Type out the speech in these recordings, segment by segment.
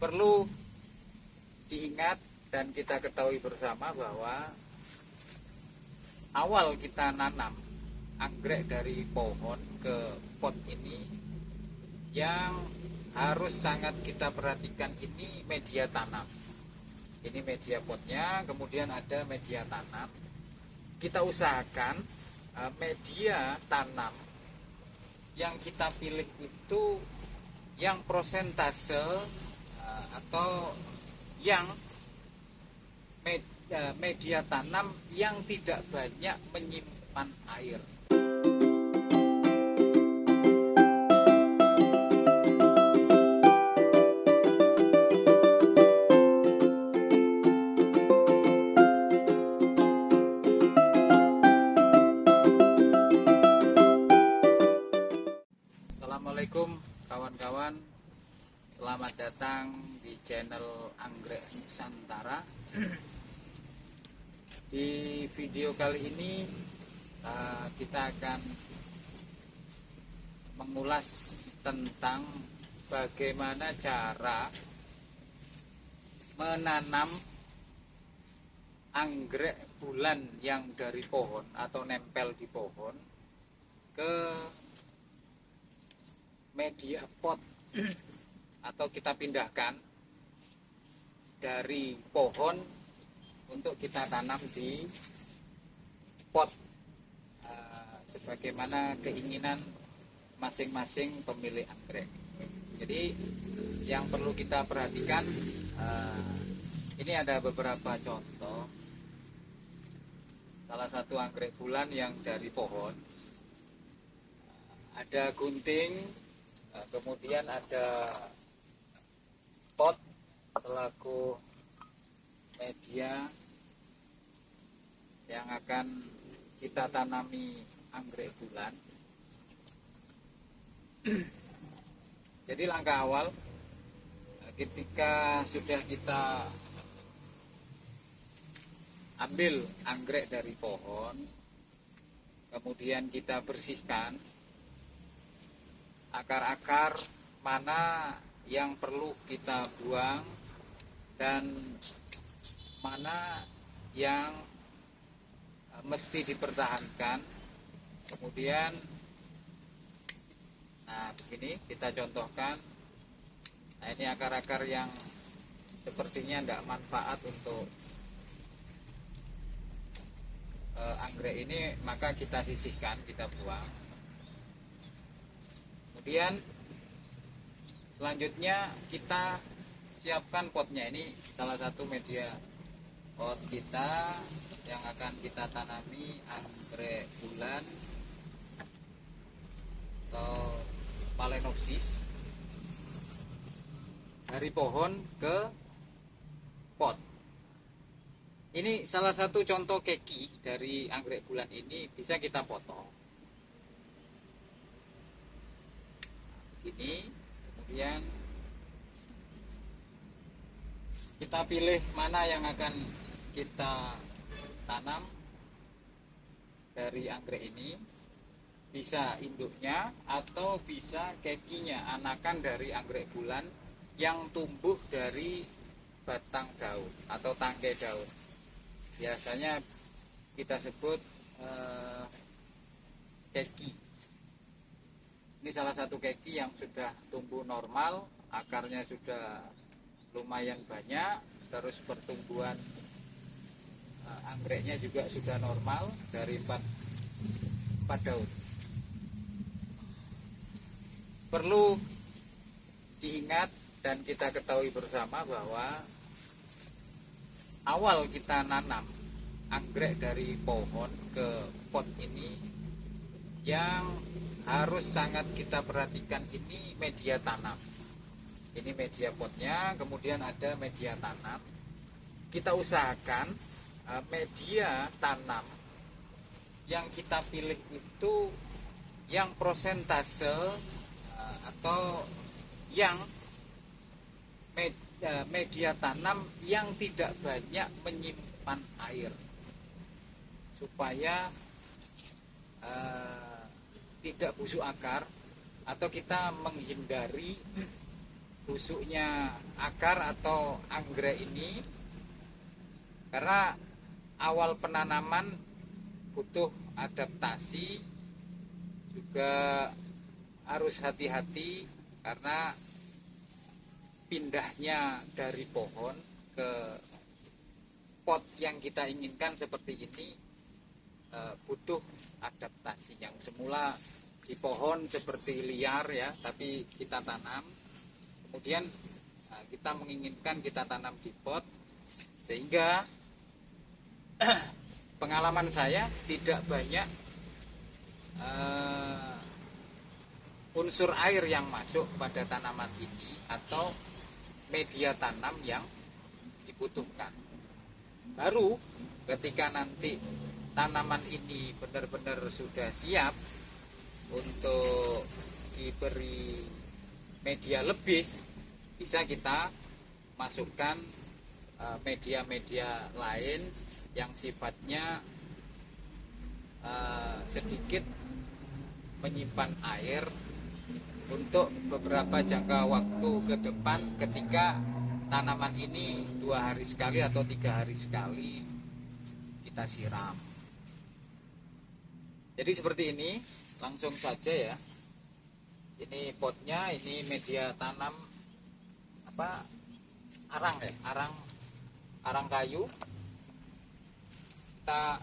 Perlu diingat dan kita ketahui bersama bahwa awal kita nanam anggrek dari pohon ke pot ini, yang harus sangat kita perhatikan ini media tanam. Ini media potnya, kemudian ada media tanam. Kita usahakan media tanam yang kita pilih itu yang prosentase atau yang media tanam yang tidak banyak menyimpan air. Assalamualaikum kawan-kawan, selamat datang di channel Anggrek Nusantara. Di video kali ini kita akan mengulas tentang bagaimana cara menanam anggrek bulan yang dari pohon atau nempel di pohon ke media pot, atau kita pindahkan dari pohon untuk kita tanam di pot sebagaimana keinginan masing-masing pemilik anggrek. Jadi yang perlu kita perhatikan, ini ada beberapa contoh. Salah satu anggrek bulan yang dari pohon, ada gunting, kemudian ada pot selaku media yang akan kita tanami anggrek bulan. Jadi langkah awal ketika sudah kita ambil anggrek dari pohon, kemudian kita bersihkan akar-akar mana yang perlu kita buang dan mana yang mesti dipertahankan. Kemudian begini kita contohkan. Nah, ini akar-akar yang sepertinya tidak manfaat untuk anggrek ini, maka kita sisihkan, kita buang. Kemudian selanjutnya kita siapkan potnya. Ini salah satu media pot kita yang akan kita tanami anggrek bulan atau Phalaenopsis dari pohon ke pot. Ini salah satu contoh keki dari anggrek bulan ini, bisa kita potong ini, kemudian kita pilih mana yang akan kita tanam dari anggrek ini. Bisa induknya atau bisa kekinya, anakan dari anggrek bulan yang tumbuh dari batang daun atau tangkai daun. Biasanya kita sebut keki. Ini salah satu keki yang sudah tumbuh normal, akarnya sudah lumayan banyak, terus pertumbuhan anggreknya juga sudah normal dari 4 daun. Perlu diingat dan kita ketahui bersama bahwa awal kita nanam anggrek dari pohon ke pot ini, yang harus sangat kita perhatikan ini media tanam. Ini media potnya, kemudian ada media tanam. Kita usahakan media tanam yang kita pilih itu yang prosentase atau yang media tanam yang tidak banyak menyimpan air, supaya tidak busuk akar, atau kita menghindari busuknya akar atau anggrek ini, karena awal penanaman butuh adaptasi, juga harus hati-hati karena pindahnya dari pohon ke pot yang kita inginkan seperti ini butuh adaptasi. Yang semula di pohon seperti liar ya, tapi kita tanam, kemudian kita menginginkan kita tanam di pot, sehingga pengalaman saya tidak banyak unsur air yang masuk pada tanaman ini atau media tanam yang dibutuhkan. Baru ketika nanti tanaman ini benar-benar sudah siap untuk diberi media lebih, bisa kita masukkan media-media lain yang sifatnya sedikit menyimpan air untuk beberapa jangka waktu ke depan, ketika tanaman ini 2 hari sekali atau 3 hari sekali kita siram. Jadi seperti ini, langsung saja ya. Ini potnya, ini media tanam arang ya, arang kayu. Kita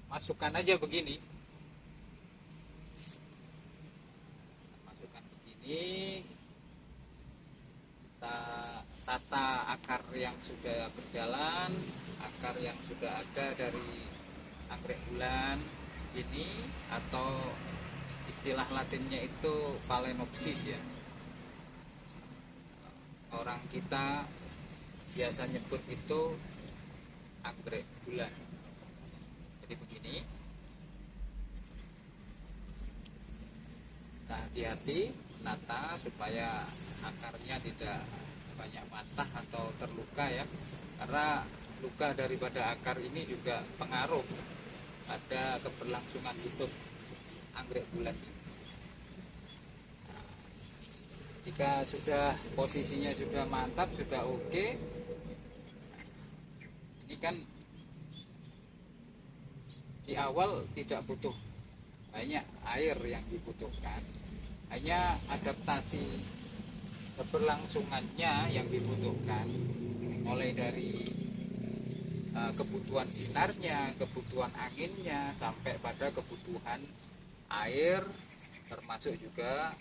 masukkan aja begini. Ini kita tata akar yang sudah berjalan, akar yang sudah ada dari anggrek bulan ini, atau istilah latinnya itu Phalaenopsis ya. Orang kita biasa nyebut itu anggrek bulan. Jadi begini, kita hati-hati nata supaya akarnya tidak banyak patah atau terluka ya, karena luka daripada akar ini juga pengaruh pada keberlangsungan hidup anggrek bulan ini. Nah, jika sudah posisinya sudah mantap, sudah oke, ini kan di awal tidak butuh banyak air yang dibutuhkan, hanya adaptasi keberlangsungannya yang dibutuhkan, mulai dari kebutuhan sinarnya, kebutuhan anginnya, sampai pada kebutuhan air, termasuk juga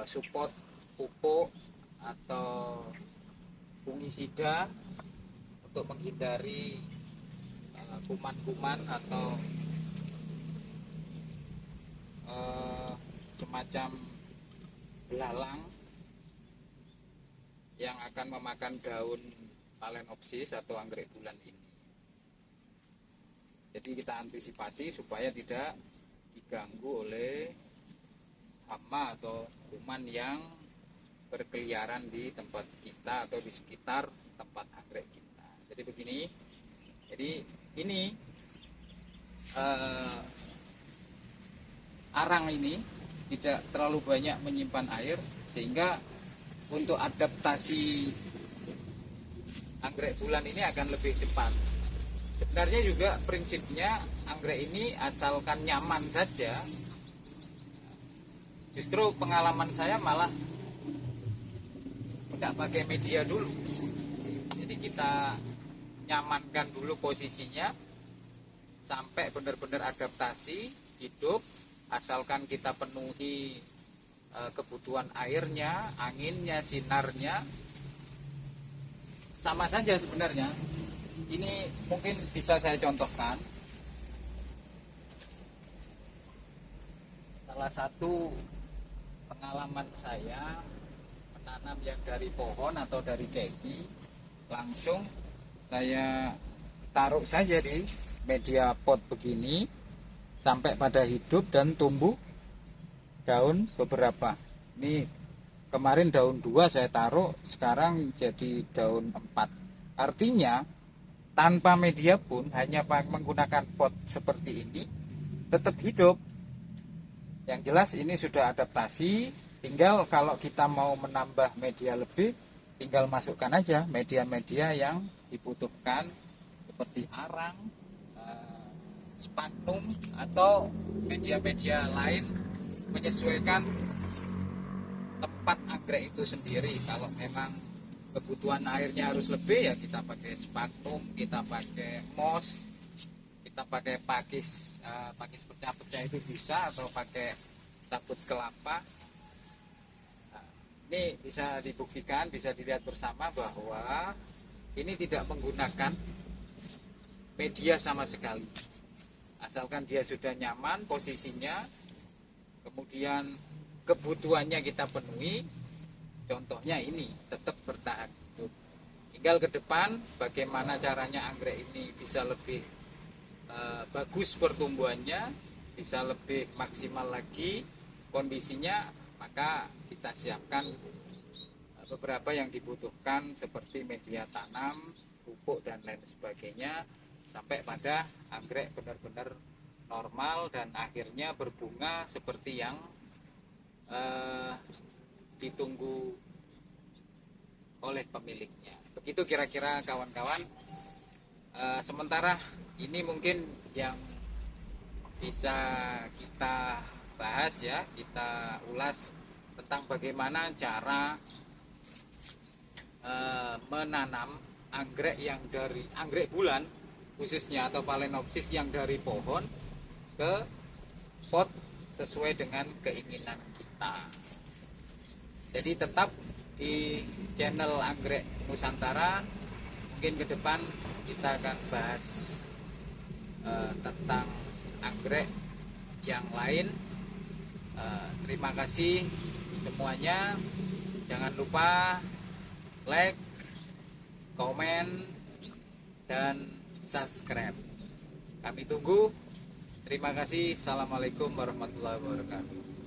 support pupuk atau fungisida untuk menghindari kuman-kuman atau semacam belalang yang akan memakan daun Phalaenopsis atau anggrek bulan ini. Jadi kita antisipasi supaya tidak diganggu oleh hama atau kuman yang berkeliaran di tempat kita atau di sekitar tempat anggrek kita. Jadi begini, jadi ini arang ini tidak terlalu banyak menyimpan air, sehingga untuk adaptasi anggrek bulan ini akan lebih cepat. Sebenarnya juga prinsipnya anggrek ini asalkan nyaman saja. Justru pengalaman saya malah tidak pakai media dulu. Jadi kita nyamankan dulu posisinya sampai benar-benar adaptasi hidup, asalkan kita penuhi kebutuhan airnya, anginnya, sinarnya. Sama saja sebenarnya. Ini mungkin bisa saya contohkan. Salah satu pengalaman saya menanam yang dari pohon atau dari keki, langsung saya taruh saja di media pot begini sampai pada hidup dan tumbuh daun beberapa. Ini kemarin daun 2 saya taruh, sekarang jadi daun 4. Artinya tanpa media pun, hanya menggunakan pot seperti ini tetap hidup. Yang jelas ini sudah adaptasi, Tinggal kalau kita mau menambah media lebih, tinggal masukkan aja media-media yang dibutuhkan seperti arang, sphagnum atau media-media lain, menyesuaikan tempat anggrek itu sendiri. Kalau memang kebutuhan airnya harus lebih, ya kita pakai sphagnum, kita pakai moss, kita pakai pakis pecah-pecah itu bisa, atau pakai sabut kelapa. Nah, ini bisa dibuktikan, bisa dilihat bersama bahwa ini tidak menggunakan media sama sekali. Asalkan dia sudah nyaman posisinya, kemudian kebutuhannya kita penuhi, contohnya ini tetap bertahan hidup. Tinggal ke depan bagaimana caranya anggrek ini bisa lebih bagus pertumbuhannya, bisa lebih maksimal lagi kondisinya, maka kita siapkan beberapa yang dibutuhkan seperti media tanam, pupuk dan lain sebagainya, sampai pada anggrek benar-benar normal dan akhirnya berbunga seperti yang ditunggu oleh pemiliknya. Begitu kira-kira kawan-kawan. Sementara ini mungkin yang bisa kita bahas, ya, kita ulas tentang bagaimana cara menanam anggrek yang dari anggrek bulan khususnya, atau Phalaenopsis yang dari pohon ke pot sesuai dengan keinginan kita. Jadi tetap di channel Anggrek Nusantara. Mungkin ke depan kita akan bahas tentang anggrek yang lain. Terima kasih semuanya. Jangan lupa like, komen, dan subscribe. Kami tunggu. Terima kasih. Assalamualaikum warahmatullahi wabarakatuh.